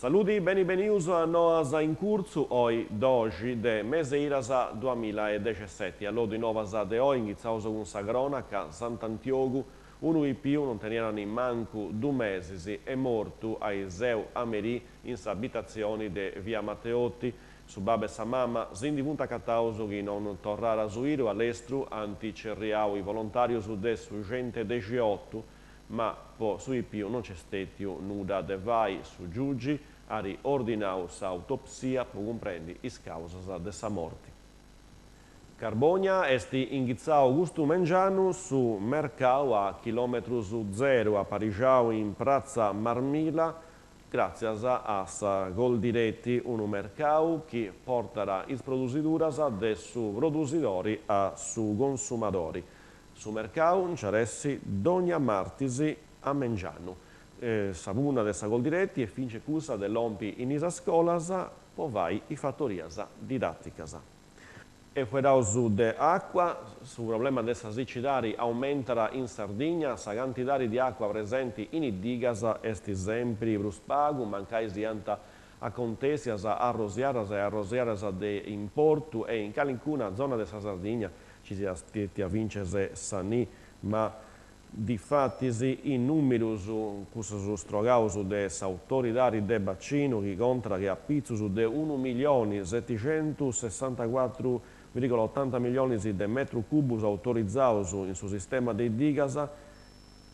Saluti, benvenuti a noi in corso oggi de Meseiras 2017. Allora di nuovo de oggi iniziamo con questa cronaca. Sant'Antioco, uno di più, non teneva in manco 2 mesi, è morto a Iseu Amerì in abitazioni di via Matteotti. Su Babbe e Mamma, si diventa catauso che non tornare a Suiro all'estero, anti-cerriau i volontari su dessu gente 18, ma poi sui più non c'è stato nulla de vai su giugi a riordinare l'autopsia per comprendere le cause della morte. Carbogna è ingizzato Augusto Mengiano su mercato a chilometro zero a Parigiao in Piazza Marmila grazie a Gol Diretti, un mercato che porterà le produzioni su produttori a su consumatori. Su mercato c'è Dogna Martisi a Mengiano. Sabuna dessa Gol Diretti e finge cusa dell'ompi in isa scola, poi vai in fattoria didattica. E fuori su de acqua, sul problema della siccità aumenterà in Sardegna, la quantità di acqua presente in digas è sempre bruspago, mancai si anta a contesias, a rosiaras de importo e in calincuna zona della Sardegna ci sia stati a vincere Sani, ma di fatti in numeri su strogauso delle autorità del bacino che conta che a pizzo su de 1.764,80 milioni di metri cubi autorizzati in sul sistema dei digas,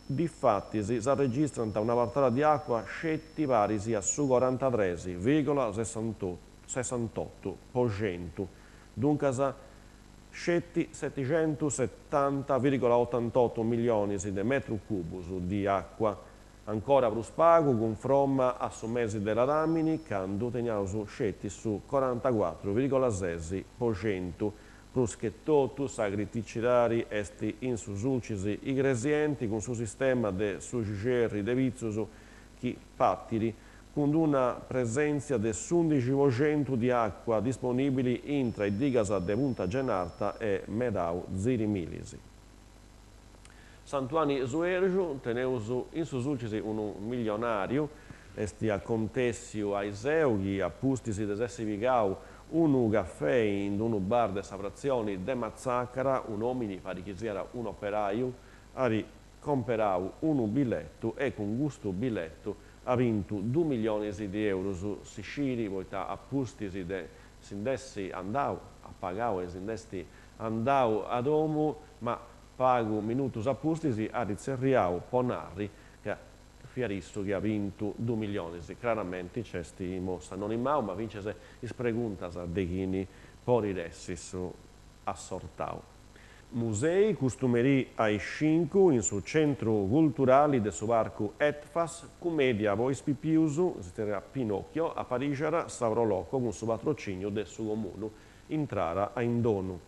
di fatti si registra una partita di acqua scetti pari sia su 43,68%. Dunque, scetti 770,88 milioni di metri cubi di acqua. Ancora più spago, confronta a su mesi della Ramini, quando teniamo su scetti su 44,6%. Plus che tutto, sa criticità esti in su sulcisi ingredienti con su sistema de sugerri de vizzus che pattiri con una presenza di 11% di acqua disponibili intra i digas de Punta Genarta e Medau Zirimilisi. Santuani Suergiu, teneusu in su sulcisi un milionario, esti a contessio a Iseu, che a pustisi de sessi vigau un caffè in un bar de frazioni de Mazzaccara, un uomo pare che sia un operaio, ha comprato un biglietto e con questo biglietto ha vinto 2 milioni di euro su Sicilia, poiché a pustisi de sindessi andau a pagare e sindessi andau ad Omo, ma pago minutos a pustisi a rizerriau Ponari, che fiaristo che ha vinto 2 milioni. Chiaramente c'è mossa non in mau, ma vince se ispreguntas de chini poriressis assortau. Musei costumerì ai 5 in su centro culturale del suo parco Etfas, commedia voi spipiusu, Pinocchio, a Parigera, Savroloco con suo patrocinio del suo comune, intrara a Indonu.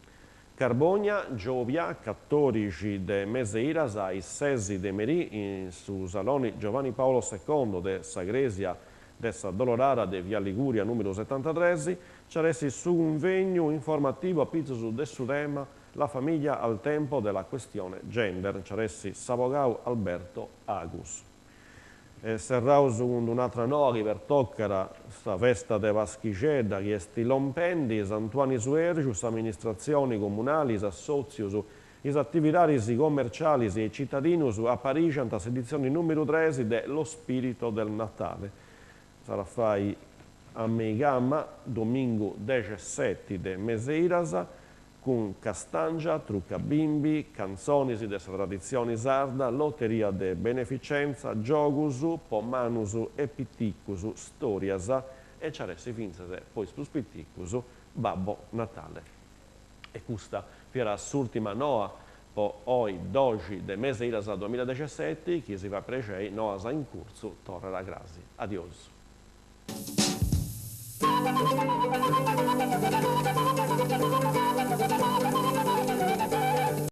Carbogna, Giovia, 14 de Meseiras, ai 6 de Merì, in su Salone Giovanni Paolo II de Sagresia, dessa Dolorara de Via Liguria numero 73, c'era su un vegno informativo a pizzo su dessu tema la famiglia al tempo della questione gender, c'era Savogau Alberto Agus. Serrau su un'altra nori per toccare questa festa de Vaschicedda che è Lompendi, Santuani Suergiu, amministrazioni comunali, assozius, le attività commerciali e cittadini a Parigi, in edizione numero 13 dello Spirito del Natale. Sarà fai a Meigamma, domingo 17 de Meseiras, con castangia, trucca bimbi, canzoni della tradizione sarda, lotteria de beneficenza, giogus, pomanus e pitticus, storias e c'aresi finzese poi plus pitticus, Babbo Natale. E questa era l'ultima noa po' oi dogi de Meseiras 2017 che si va precei noasa in corso torna la grasi. Adios.